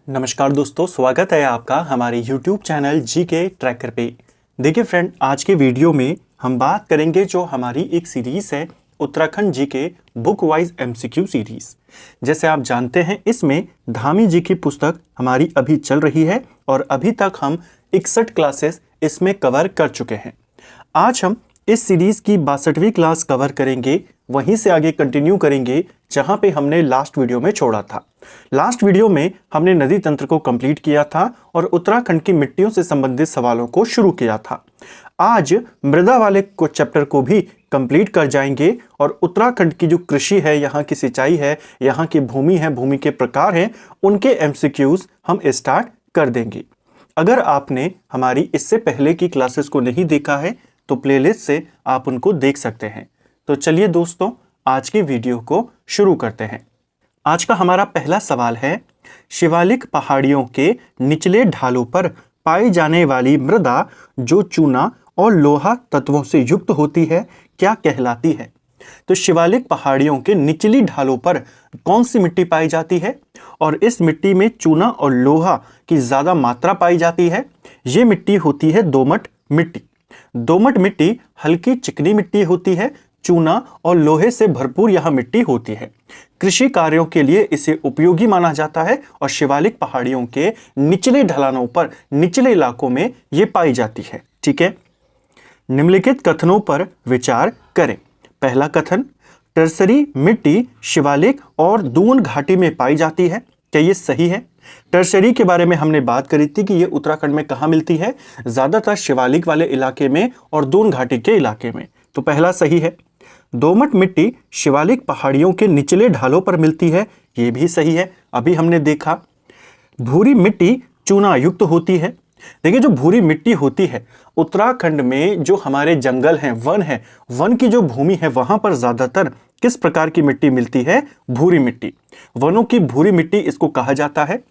नमस्कार दोस्तों, स्वागत है आपका हमारे YouTube चैनल जी के ट्रैकर पे। देखिए फ्रेंड, आज के वीडियो में हम बात करेंगे जो हमारी एक सीरीज है उत्तराखंड जी के बुक वाइज MCQ सीरीज। जैसे आप जानते हैं, इसमें धामी जी की पुस्तक हमारी अभी चल रही है और अभी तक हम 61 क्लासेस इसमें कवर कर चुके हैं। आज हम इस सीरीज की 62वीं क्लास कवर करेंगे, वहीं से आगे कंटिन्यू करेंगे जहां पे हमने लास्ट वीडियो में छोड़ा था। लास्ट वीडियो में हमने नदी तंत्र को कंप्लीट किया था और उत्तराखंड की मिट्टियों से संबंधित सवालों को शुरू किया था। आज मृदा वाले को चैप्टर को भी कंप्लीट कर जाएंगे और उत्तराखंड की जो कृषि है, यहाँ की सिंचाई है, यहाँ की भूमि है, भूमि के प्रकार हैं, उनके MCQs हम स्टार्ट कर देंगे। अगर आपने हमारी इससे पहले की क्लासेस को नहीं देखा है तो प्लेलिस्ट से आप उनको देख सकते हैं। तो चलिए दोस्तों, आज की वीडियो को शुरू करते हैं। आज का हमारा पहला सवाल है, शिवालिक पहाड़ियों के निचले ढालों पर पाई जाने वाली मृदा जो चूना और लोहा तत्वों से युक्त होती है, क्या कहलाती है? तो शिवालिक पहाड़ियों के निचली ढालों पर कौन सी मिट्टी पाई जाती है और इस मिट्टी में चूना और लोहा की ज्यादा मात्रा पाई जाती है? ये मिट्टी होती है दोमट मिट्टी। दोमट मिट्टी हल्की चिकनी मिट्टी होती है, चूना और लोहे से भरपूर यह मिट्टी होती है। कृषि कार्यों के लिए इसे उपयोगी माना जाता है और शिवालिक पहाड़ियों के निचले ढलानों पर, निचले इलाकों में ये पाई जाती है। ठीक है, निम्नलिखित कथनों पर विचार करें। पहला कथन, टर्सरी मिट्टी शिवालिक और दून घाटी में पाई जाती है। क्या ये सही है? टर्सरी के बारे में हमने बात करी थी कि ये उत्तराखंड में कहाँ मिलती है, ज्यादातर शिवालिक वाले इलाके में और दून घाटी के इलाके में। तो पहला सही है। दोमट मिट्टी शिवालिक पहाड़ियों के निचले ढालों पर मिलती है, ये भी सही है। अभी हमने देखा भूरी मिट्टी चूना युक्त होती है। देखिए, जो भूरी मिट्टी होती है, उत्तराखंड में जो हमारे जंगल हैं, वन है, वन की जो भूमि है, वहां पर ज्यादातर किस प्रकार की मिट्टी मिलती है? भूरी मिट्टी। वनों की भूरी मिट्टी इसको कहा जाता है।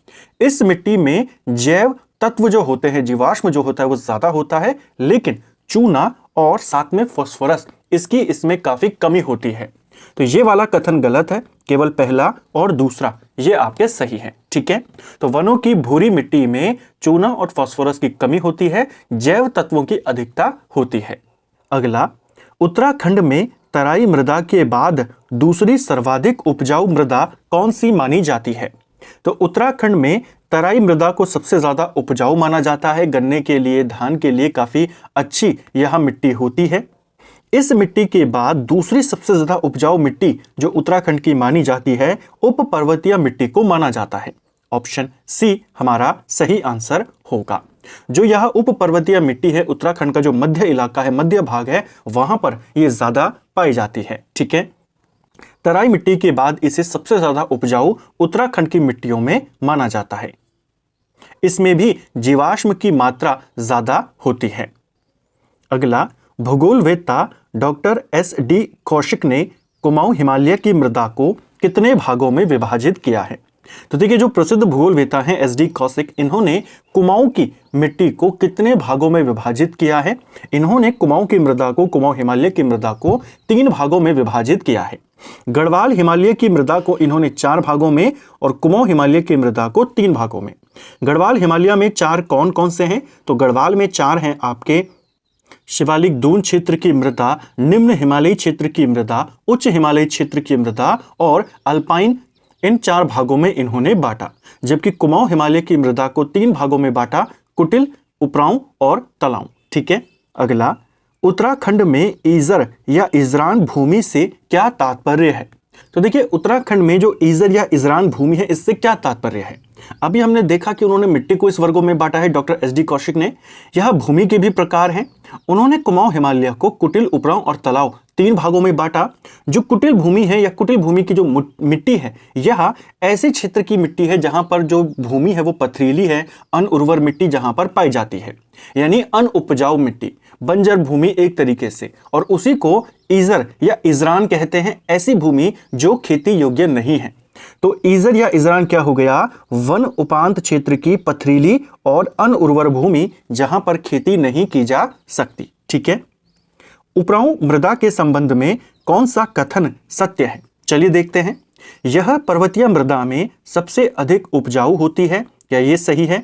इस मिट्टी में जैव तत्व जो होते हैं, जीवाश्म जो होता है, वो ज्यादा होता है, लेकिन चूना और साथ में फास्फोरस इसकी इसमें काफी कमी होती है। तो ये वाला कथन गलत है, केवल पहला और दूसरा ये आपके सही है। ठीक है, तो वनों की भूरी मिट्टी में चूना और फास्फोरस की कमी होती है, जैव तत्वों की अधिकता होती है। अगला, उत्तराखंड में तराई मृदा के बाद दूसरी सर्वाधिक उपजाऊ मृदा कौन सी मानी जाती है? तो उत्तराखंड में तराई मृदा को सबसे ज्यादा उपजाऊ माना जाता है। गन्ने के लिए, धान के लिए काफी अच्छी यह मिट्टी होती है। इस मिट्टी के बाद दूसरी सबसे ज्यादा उपजाऊ मिट्टी जो उत्तराखंड की मानी जाती है, उप पर्वतीय मिट्टी को माना जाता है। ऑप्शन सी हमारा सही आंसर होगा। जो यह उप पर्वतीय मिट्टी है, उत्तराखंड का जो मध्य इलाका है, मध्य भाग है, वहां पर यह ज्यादा पाई जाती है। ठीक है, तराई मिट्टी के बाद इसे सबसे ज्यादा उपजाऊ उत्तराखंड की मिट्टियों में माना जाता है। इसमें भी जीवाश्म की मात्रा ज्यादा होती है। अगला, भूगोलवेत्ता डॉक्टर SD कौशिक ने कुमाऊं हिमालय की मृदा को कितने भागों में विभाजित किया है? तो देखिए, जो प्रसिद्ध भूगोलवेत्ता हैं SD कौशिक, इन्होंने कुमाऊं की मिट्टी को कितने भागों में विभाजित किया है? इन्होंने कुमाऊं की मृदा को, कुमाऊं हिमालय की मृदा को 3 भागों में विभाजित किया है। गढ़वाल हिमालय की मृदा को इन्होंने 4 भागों में और कुमाऊं हिमालय की मृदा को 3 भागों में। गढ़वाल हिमालय में 4 कौन कौन से हैं? तो गढ़वाल में 4 हैं आपके शिवालिक दून क्षेत्र की मृदा, निम्न हिमालयी क्षेत्र की मृदा, उच्च हिमालयी क्षेत्र की मृदा और अल्पाइन। इन 4 भागों में इन्होंने बांटा, जबकि कुमाऊं हिमालय की मृदा को 3 भागों में बांटा, कुटिल, उपरांव और तलाव। ठीक है, अगला, उत्तराखंड में ईजर या इजरान भूमि से क्या तात्पर्य है? तो देखिए, उत्तराखंड में जो ईजर या इजरान भूमि है, इससे क्या तात्पर्य है? अभी हमने देखा कि उन्होंने मिट्टी को इस वर्गों में बांटा है, डॉक्टर SD कौशिक ने। यह भूमि के भी प्रकार हैं। उन्होंने कुमाऊं हिमालय को कुटिल, उपरांव और तलाव 3 भागों में बांटा। जो कुटिल भूमि है या कुटिल भूमि की जो मिट्टी है, यह ऐसे क्षेत्र की मिट्टी है जहां पर जो भूमि है वो पथरीली है, अनउर्वर मिट्टी जहां पर पाई जाती है, यानी अनउपजाऊ मिट्टी, बंजर भूमि एक तरीके से, और उसी को ईजर या इजरान कहते हैं, ऐसी भूमि जो खेती योग्य नहीं है। तो ईजर या इजरान क्या हो गया? वन उपांत क्षेत्र की पथरीली और अनउर्वर भूमि जहां पर खेती नहीं की जा सकती। ठीक है, उपरांव मृदा के संबंध में कौन सा कथन सत्य है? चलिए देखते हैं। यह पर्वतीय मृदा में सबसे अधिक उपजाऊ होती है, क्या ये सही है?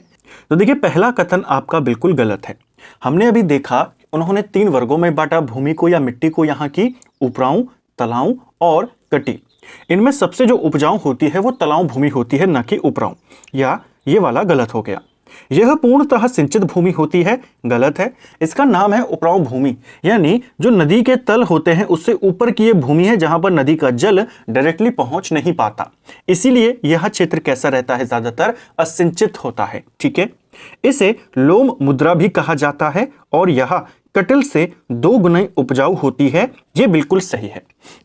तो देखिए, पहला कथन आपका बिल्कुल गलत है। हमने अभी देखा उन्होंने 3 वर्गों में बांटा भूमि को या मिट्टी को, यहाँ की उपराऊ, तलाऊ और कटी। इनमें सबसे जो उपजाऊ होती है वो तलाऊ भूमि होती है, न कि उपराऊ, या ये वाला गलत हो गया। यह पूर्णतः सिंचित भूमि होती है, गलत है। इसका नाम है उपराऊ भूमि, यानी जो नदी के तल होते हैं उससे ऊपर की ये भूमि है जहां पर नदी का जल डायरेक्टली पहुंच नहीं पाता, इसीलिए यह क्षेत्र कैसा रहता है, ज्यादातर असिंचित होता है। ठीक है, इसे लोम मुद्रा भी कहा जाता है और यह कटिल से 2 गुना उपजाऊ होती है, ये बिल्कुल सही है।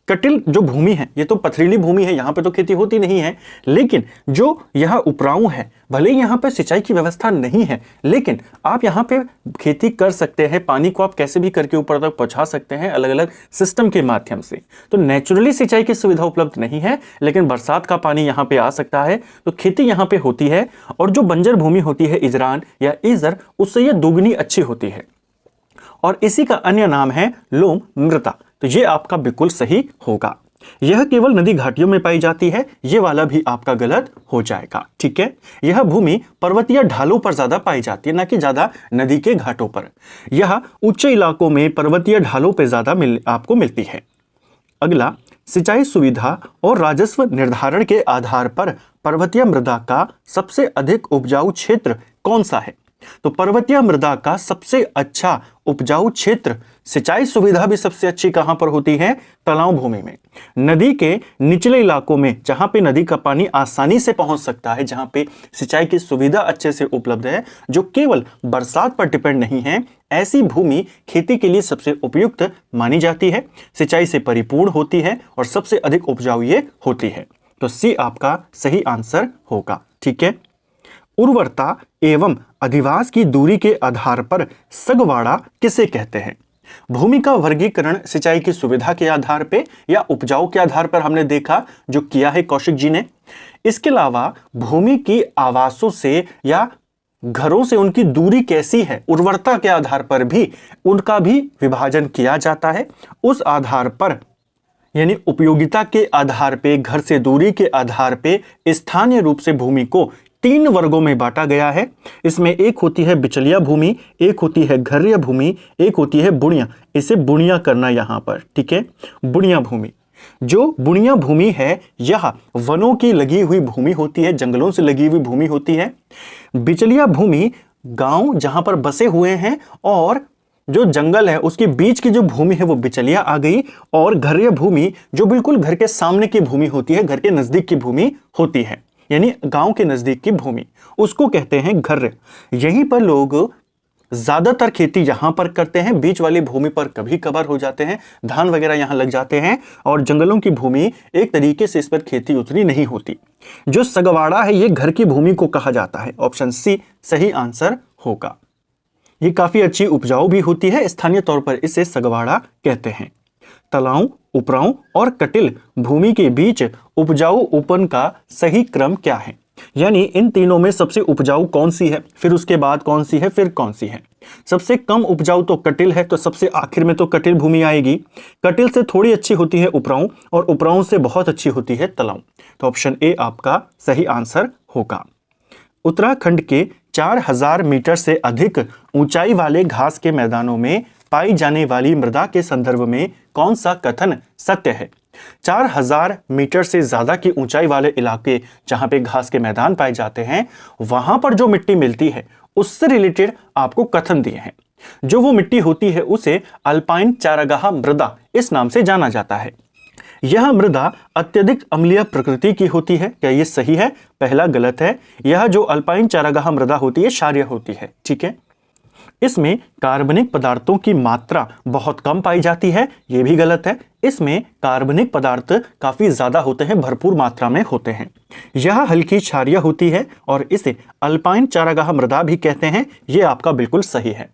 कटिल जो भूमि है ये तो पथरीली भूमि है, यहाँ पे तो खेती होती नहीं है, लेकिन जो यह उपराऊ है, भले ही यहाँ पे सिंचाई की व्यवस्था नहीं है, लेकिन आप यहाँ पे खेती कर सकते हैं। पानी को आप कैसे भी करके ऊपर तक पहुँचा सकते हैं अलग अलग सिस्टम के माध्यम से। तो नेचुरली सिंचाई की सुविधा उपलब्ध नहीं है, लेकिन बरसात का पानी यहाँ पे आ सकता है, तो खेती यहाँ पे होती है। और जो बंजर भूमि होती है इजरान या ईजर, उससे यह दोगुनी अच्छी होती है और इसी का अन्य नाम है लोम मृदा। तो ये आपका बिल्कुल सही होगा। यह केवल नदी घाटियों में पाई जाती है, ये वाला भी आपका गलत हो जाएगा। ठीक है, यह भूमि पर्वतीय ढालों पर ज्यादा पाई जाती है, ना कि ज्यादा नदी के घाटों पर। यह ऊंचे इलाकों में पर्वतीय ढालों पर ज्यादा आपको मिलती है। अगला, सिंचाई सुविधा और राजस्व निर्धारण के आधार पर पर्वतीय मृदा का सबसे अधिक उपजाऊ क्षेत्र कौन सा है? तो पर्वतीय मृदा का सबसे अच्छा उपजाऊ क्षेत्र, सिंचाई सुविधा भी सबसे अच्छी कहां पर होती है? तलाऊ भूमि में, नदी के निचले इलाकों में, जहां पे नदी का पानी आसानी से पहुंच सकता है, जहां पे सिंचाई की सुविधा अच्छे से उपलब्ध है, जो केवल बरसात पर डिपेंड नहीं है, ऐसी भूमि खेती के लिए सबसे उपयुक्त मानी जाती है, सिंचाई से परिपूर्ण होती है और सबसे अधिक उपजाऊ ये होती है। तो सी आपका सही आंसर होगा। ठीक है, उर्वरता एवं अधिवास की दूरी के आधार पर सगवाड़ा किसे कहते हैं? भूमि का वर्गीकरण सिंचाई की सुविधा के आधार पे या उपजाऊ के आधार पर हमने देखा, जो किया है कौशिक जी ने। इसके अलावा भूमि की आवासों से या घरों से उनकी दूरी कैसी है, उर्वरता के आधार पर भी उनका भी विभाजन किया जाता है। उस आधार पर, यानी उपयोगिता के आधार पे, घर से दूरी के आधार पे स्थानीय रूप से भूमि को 3 वर्गों में बांटा गया है। इसमें एक होती है बिचलिया भूमि, एक होती है घर्य भूमि, एक होती है बुणिया। इसे बुणिया करना यहां पर। ठीक है, बुणिया भूमि, जो बुणिया भूमि है यह वनों की लगी हुई भूमि होती है, जंगलों से लगी हुई भूमि होती है। बिचलिया भूमि गांव जहां पर बसे हुए हैं और जो जंगल है उसके बीच की जो भूमि है वो बिचलिया आ गई। और घर्य भूमि जो बिल्कुल घर के सामने की भूमि होती है, घर के नजदीक की भूमि होती है, यानी गांव के नजदीक की भूमि, उसको कहते हैं घर्य। यहीं पर लोग ज्यादातर खेती यहां पर करते हैं। बीच वाली भूमि पर कभी कभार हो जाते हैं, धान वगैरह यहां लग जाते हैं, और जंगलों की भूमि एक तरीके से इस पर खेती उतनी नहीं होती। जो सगवाड़ा है ये घर की भूमि को कहा जाता है। ऑप्शन सी सही आंसर होगा। ये काफी अच्छी उपजाऊ भी होती है, स्थानीय तौर पर इसे सगवाड़ा कहते हैं। तलाऊ, उपराऊ और कटिल भूमि के बीच उपजाऊ उपन का सही क्रम क्या है? यानी इन तीनों में सबसे उपजाऊ कौन सी है, फिर उसके बाद कौन सी है, फिर कौन सी है? सबसे कम उपजाऊ तो कटिल है, तो सबसे आखिर में तो कटिल भूमि आएगी। कटिल से थोड़ी अच्छी होती है उपराऊ, और उपराऊ से बहुत अच्छी होती है तलाऊ। तो ऑप्शन ए आपका सही आंसर होगा। उत्तराखंड के 4000 मीटर से अधिक ऊंचाई वाले घास के मैदानों में पाई जाने वाली मृदा के संदर्भ में कौन सा कथन सत्य है? 4000 मीटर से ज्यादा की ऊंचाई वाले इलाके जहां पे घास के मैदान पाए जाते हैं, वहां पर जो मिट्टी मिलती है उससे रिलेटेड आपको कथन दिए हैं। जो वो मिट्टी होती है उसे अल्पाइन चारागाह मृदा इस नाम से जाना जाता है। यह मृदा अत्यधिक अम्लीय प्रकृति की होती है। क्या ये सही है? पहला गलत है। यह जो अल्पाइन चारागाह मृदा होती है क्षारीय होती है। ठीक है, इसमें कार्बनिक पदार्थों की मात्रा बहुत कम पाई जाती है। यह भी गलत है। इसमें कार्बनिक पदार्थ काफी ज्यादा होते हैं, भरपूर मात्रा में होते हैं। यह हल्की क्षारीय होती है और इसे अल्पाइन चारागाह मृदा भी कहते हैं। यह आपका बिल्कुल सही है।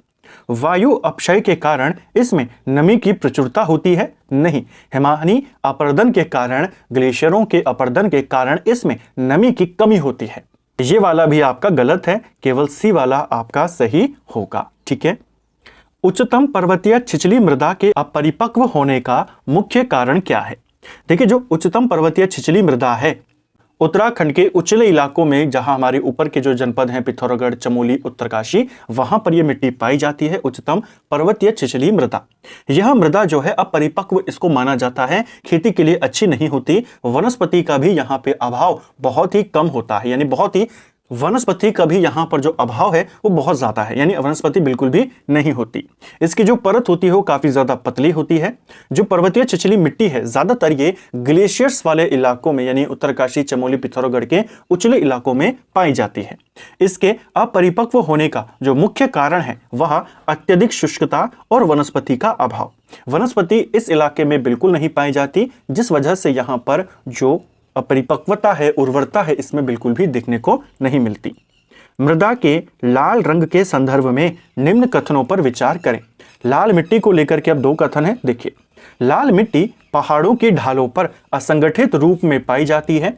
वायु अपक्षय के कारण इसमें नमी की प्रचुरता होती है? नहीं। हिमानी अपर्दन के कारण, ग्लेशियरों के अपर्दन के कारण इसमें नमी की कमी होती है। ये वाला भी आपका गलत है, केवल सी वाला आपका सही होगा। ठीक है, उच्चतम पर्वतीय छिछली मृदा के अपरिपक्व होने का मुख्य कारण क्या है? देखिए, जो उच्चतम पर्वतीय छिछली मृदा है उत्तराखंड के उचले इलाकों में, जहां हमारे ऊपर के जो जनपद हैं पिथौरागढ़, चमोली, उत्तरकाशी, वहां पर यह मिट्टी पाई जाती है। उच्चतम पर्वतीय छिछली मृदा, यह मृदा जो है अपरिपक्व इसको माना जाता है, खेती के लिए अच्छी नहीं होती। वनस्पति का भी यहाँ पे अभाव बहुत ही कम होता है, यानी बहुत ही वनस्पति का भी यहाँ पर जो अभाव है वो बहुत ज्यादा है, यानी वनस्पति बिल्कुल भी नहीं होती। इसकी जो परत होती है वो काफी ज्यादा पतली होती है। जो पर्वतीय छिछली मिट्टी है ज्यादातर ये ग्लेशियर्स वाले इलाकों में, यानी उत्तरकाशी, चमोली, पिथौरागढ़ के उचले इलाकों में पाई जाती है। इसके अपरिपक्व होने का जो मुख्य कारण है वह अत्यधिक शुष्कता और वनस्पति का अभाव। वनस्पति इस इलाके में बिल्कुल नहीं पाई जाती, जिस वजह से यहाँ पर जो अपरिपक्वता है, उर्वरता है, इसमें बिल्कुल भी देखने को नहीं मिलती। मृदा के लाल रंग के संदर्भ में निम्न कथनों पर विचार करें। लाल मिट्टी को लेकर के अब दो कथन है। देखिए, लाल मिट्टी पहाड़ों की ढालों पर असंगठित रूप में पाई जाती है।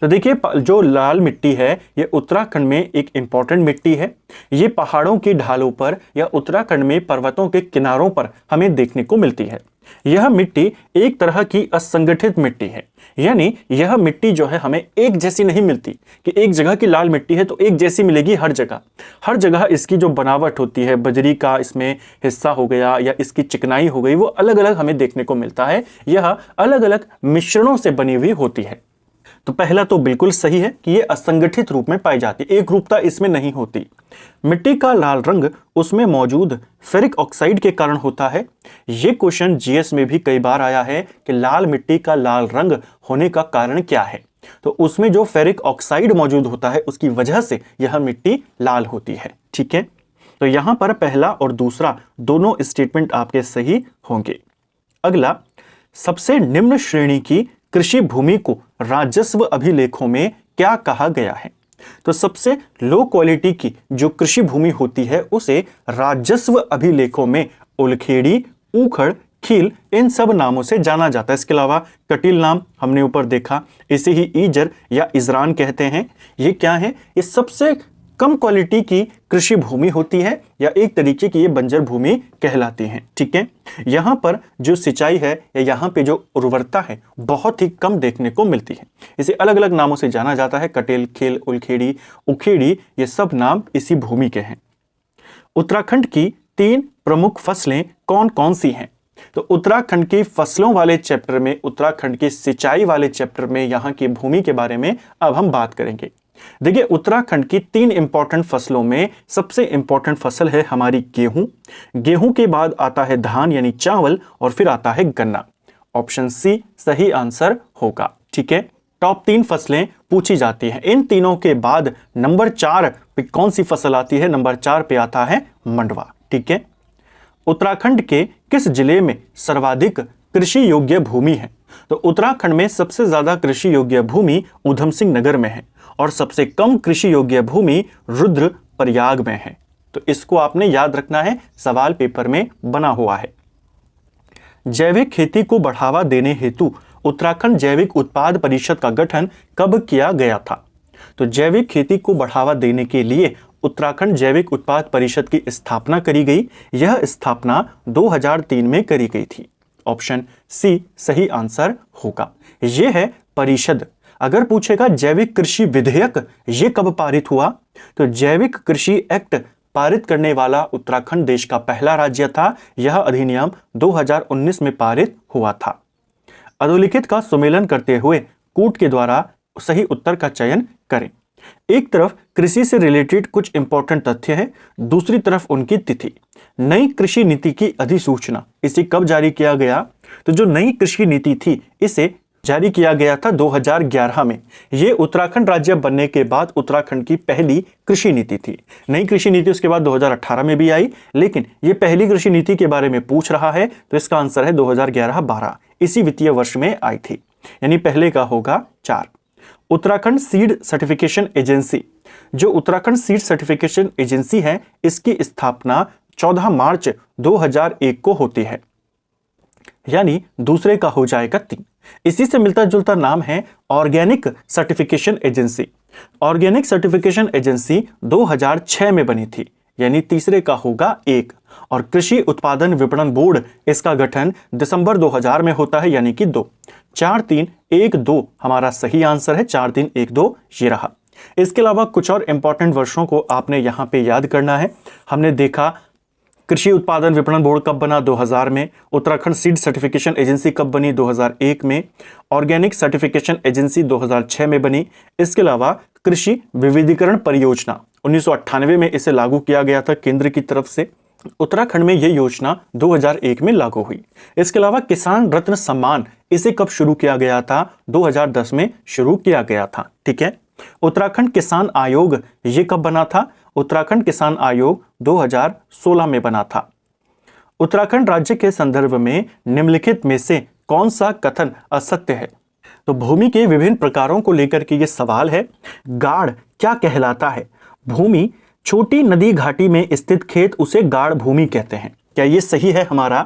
तो देखिए, जो लाल मिट्टी है ये उत्तराखंड में एक इंपॉर्टेंट मिट्टी है। ये पहाड़ों की ढालों पर या उत्तराखंड में पर्वतों के किनारों पर हमें देखने को मिलती है। यह मिट्टी एक तरह की असंगठित मिट्टी है, यानी यह मिट्टी जो है हमें एक जैसी नहीं मिलती कि एक जगह की लाल मिट्टी है तो एक जैसी मिलेगी हर जगह। हर जगह इसकी जो बनावट होती है, बजरी का इसमें हिस्सा हो गया या इसकी चिकनाई हो गई, वो अलग अलग हमें देखने को मिलता है। यह अलग अलग मिश्रणों से बनी हुई होती है। तो पहला तो बिल्कुल सही है कि यह असंगठित रूप में पाई जाती है, एक रूपता इसमें नहीं होती। मिट्टी का लाल रंग उसमें मौजूद फेरिक ऑक्साइड के कारण होता है। यह क्वेश्चन जीएस में भी कई बार आया है कि लाल मिट्टी का लाल रंग होने का कारण क्या है। तो उसमें जो फेरिक ऑक्साइड मौजूद होता है उसकी वजह से यह मिट्टी लाल होती है। ठीक है, तो यहां पर पहला और दूसरा दोनों स्टेटमेंट आपके सही होंगे। अगला, सबसे निम्न श्रेणी की कृषि भूमि को राजस्व अभिलेखों में क्या कहा गया है? तो सबसे लो क्वालिटी की जो कृषि भूमि होती है उसे राजस्व अभिलेखों में उलखेड़ी, ऊखड़, खील, इन सब नामों से जाना जाता है। इसके अलावा कटील नाम हमने ऊपर देखा, इसे ही ईजर या इजरान कहते हैं। ये क्या है? ये सबसे कम क्वालिटी की कृषि भूमि होती है, या एक तरीके की ये बंजर भूमि कहलाती है। ठीक है, यहाँ पर जो सिंचाई है या यहाँ पे जो उर्वरता है बहुत ही कम देखने को मिलती है। इसे अलग अलग नामों से जाना जाता है, कटेल, खेल, उलखेड़ी, उखेड़ी, ये सब नाम इसी भूमि के हैं। उत्तराखंड की 3 प्रमुख फसलें कौन कौन सी हैं? तो उत्तराखंड की फसलों वाले चैप्टर में, उत्तराखंड की सिंचाई वाले चैप्टर में यहाँ की भूमि के बारे में अब हम बात करेंगे। देखिए, उत्तराखंड की 3 इंपॉर्टेंट फसलों में सबसे इंपॉर्टेंट फसल है हमारी गेहूं। गेहूं के बाद आता है धान यानी चावल, और फिर आता है गन्ना। ऑप्शन सी सही आंसर होगा। ठीक है, टॉप 3 फसलें पूछी जाती हैं। इन तीनों के बाद नंबर 4 पे कौन सी फसल आती है? नंबर 4 पे आता है मंडवा। ठीक है, उत्तराखंड के किस जिले में सर्वाधिक कृषि योग्य भूमि है? तो उत्तराखंड में सबसे ज्यादा कृषि योग्य भूमि ऊधम सिंह नगर में है, और सबसे कम कृषि योग्य भूमि रुद्रप्रयाग में है। तो इसको आपने याद रखना है, सवाल पेपर में बना हुआ है। जैविक खेती को बढ़ावा देने हेतु उत्तराखंड जैविक उत्पाद परिषद का गठन कब किया गया था? तो जैविक खेती को बढ़ावा देने के लिए उत्तराखंड जैविक उत्पाद परिषद की स्थापना करी गई। यह स्थापना 2003 में करी गई थी। ऑप्शन सी सही आंसर होगा। यह है परिषद। अगर पूछेगा जैविक कृषि विधेयक ये कब पारित हुआ? तो जैविक कृषि एक्ट पारित करने वाला उत्तराखंड देश का पहला राज्य था। यह अधिनियम 2019 में पारित हुआ था। अधोलिखित का सुमेलन करते हुए कूट के द्वारा सही उत्तर का चयन करें। एक तरफ कृषि से रिलेटेड कुछ इंपॉर्टेंट तथ्य है, दूसरी तरफ उनकी तिथि। नई कृषि नीति की अधिसूचना, इसे कब जारी किया गया? तो जो नई कृषि नीति थी इसे जारी किया गया था 2011 में। यह उत्तराखंड राज्य बनने के बाद उत्तराखंड की पहली कृषि नीति थी। नई कृषि नीति उसके बाद 2018 में भी आई, लेकिन यह पहली कृषि नीति के बारे में पूछ रहा है, तो इसका आंसर है 2011-12, इसी वित्तीय वर्ष में आई थी, यानी पहले का होगा 4। उत्तराखंड सीड सर्टिफिकेशन एजेंसी, जो उत्तराखंड सीड सर्टिफिकेशन एजेंसी है, इसकी स्थापना 14 मार्च 2001 को होती है, यानी दूसरे का हो जाएगा 3। इसी से मिलता जुलता नाम है organic certification agency. Organic certification agency 2006 में बनी थी, यानी तीसरे का होगा 1। और कृषि उत्पादन विपणन बोर्ड, इसका गठन दिसंबर 2000 में होता है, यानी कि 2। 4312 हमारा सही आंसर है, 4312 ये रहा। इसके अलावा कुछ और इंपॉर्टेंट वर्षों को आपने यहां पे याद करना है। हमने देखा कृषि उत्पादन विपणन बोर्ड कब बना, 2000 में। उत्तराखंड सीड सर्टिफिकेशन एजेंसी कब बनी, 2001 में। ऑर्गेनिक सर्टिफिकेशन एजेंसी 2006 में बनी। इसके अलावा कृषि विविधीकरण परियोजना 1998 में इसे लागू किया गया था केंद्र की तरफ से। उत्तराखंड में यह योजना 2001 में लागू हुई। इसके अलावा किसान रत्न सम्मान, इसे कब शुरू किया गया था, 2010 में शुरू किया गया था। ठीक है। उत्तराखंड किसान आयोग ये कब बना था, उत्तराखंड किसान आयोग 2016 में बना था। उत्तराखंड राज्य के संदर्भ में निम्नलिखित में से कौन सा कथन असत्य है। तो भूमि के विभिन्न प्रकारों को लेकर के ये सवाल है। गाढ़ क्या कहलाता है, भूमि छोटी नदी घाटी में स्थित खेत उसे गाढ़ भूमि कहते हैं। क्या ये सही है हमारा?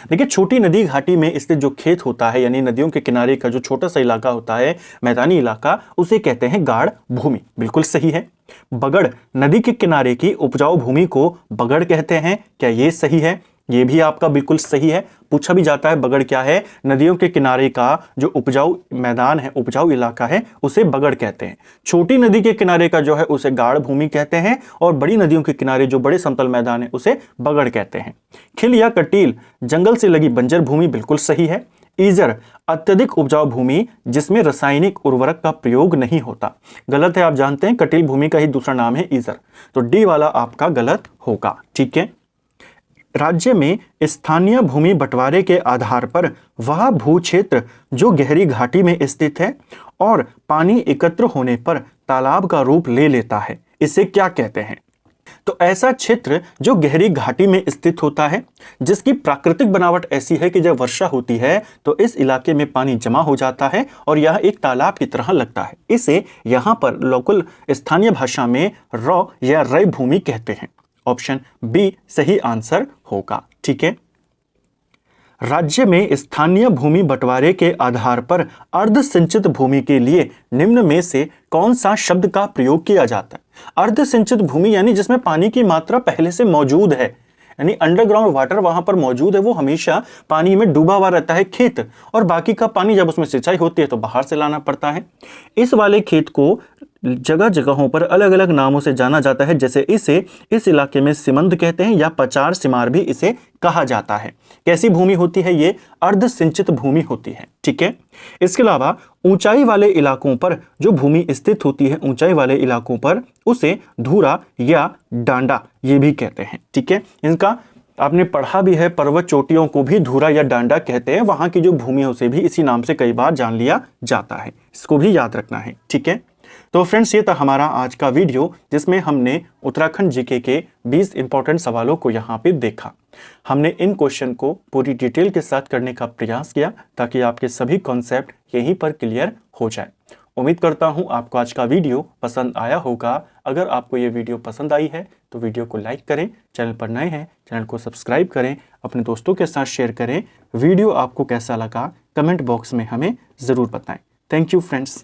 देखिए, छोटी नदी घाटी में स्थित जो खेत होता है, यानी नदियों के किनारे का जो छोटा सा इलाका होता है, मैदानी इलाका, उसे कहते हैं गाढ़ भूमि। बिल्कुल सही है। बगड़ नदी के किनारे की उपजाऊ भूमि को बगड़ कहते हैं। क्या ये सही है? ये भी आपका बिल्कुल सही है। पूछा भी जाता है बगड़ क्या है, नदियों के किनारे का जो उपजाऊ मैदान है, उपजाऊ इलाका है, उसे बगड़ कहते हैं। छोटी नदी के किनारे का जो है उसे गाढ़ भूमि कहते हैं, और बड़ी नदियों के किनारे जो बड़े समतल मैदान है उसे बगड़ कहते हैं। खिल या कटील जंगल से लगी बंजर भूमि, बिल्कुल सही है। ईजर अत्यधिक उपजाऊ भूमि जिसमें रासायनिक उर्वरक का प्रयोग नहीं होता, गलत है। आप जानते हैं कटील भूमि का ही दूसरा नाम है ईजर, तो डी वाला आपका गलत होगा। ठीक है। राज्य में स्थानीय भूमि बंटवारे के आधार पर वह भू क्षेत्र जो गहरी घाटी में स्थित है और पानी एकत्र होने पर तालाब का रूप ले लेता है, इसे क्या कहते हैं? तो ऐसा क्षेत्र जो गहरी घाटी में स्थित होता है, जिसकी प्राकृतिक बनावट ऐसी है कि जब वर्षा होती है तो इस इलाके में पानी जमा हो जाता है और यह एक तालाब की तरह लगता है, इसे यहां पर लोकल स्थानीय भाषा में रॉ या रय भूमि कहते हैं। ऑप्शन बी सही आंसर होगा। ठीक है। राज्य में स्थानीय भूमि बंटवारे के आधार पर अर्ध सिंचित भूमि के लिए निम्न में से कौन सा शब्द का प्रयोग किया जाता है? अर्ध सिंचित भूमि यानी जिसमें पानी की मात्रा पहले से मौजूद है, यानी अंडरग्राउंड वाटर वहां पर मौजूद है, वो हमेशा पानी में डूबा हुआ रहता है खेत, और बाकी का पानी जब उसमें सिंचाई होती है तो बाहर से लाना पड़ता है। इस वाले खेत को जगह जगहों पर अलग अलग नामों से जाना जाता है, जैसे इसे इस इलाके में सिमंद कहते हैं या पचार सिमार भी इसे कहा जाता है। कैसी भूमि होती है ये? अर्ध सिंचित भूमि होती है। ठीक है। इसके अलावा ऊंचाई वाले इलाकों पर जो भूमि स्थित होती है, ऊंचाई वाले इलाकों पर, उसे धूरा या डांडा ये भी कहते हैं। ठीक है। इनका आपने पढ़ा भी है, पर्वत चोटियों को भी धूरा या डांडा कहते हैं। वहां की जो भूमि है उसे भी इसी नाम से कई बार जान लिया जाता है, इसको भी याद रखना है। ठीक है। तो फ्रेंड्स, ये था हमारा आज का वीडियो, जिसमें हमने उत्तराखंड जीके के 20 इंपॉर्टेंट सवालों को यहाँ पे देखा। हमने इन क्वेश्चन को पूरी डिटेल के साथ करने का प्रयास किया ताकि आपके सभी कॉन्सेप्ट यहीं पर क्लियर हो जाए। उम्मीद करता हूँ आपको आज का वीडियो पसंद आया होगा। अगर आपको ये वीडियो पसंद आई है तो वीडियो को लाइक करें, चैनल पर नए हैं चैनल को सब्सक्राइब करें, अपने दोस्तों के साथ शेयर करें। वीडियो आपको कैसा लगा कमेंट बॉक्स में हमें ज़रूर बताएं। Thank you friends.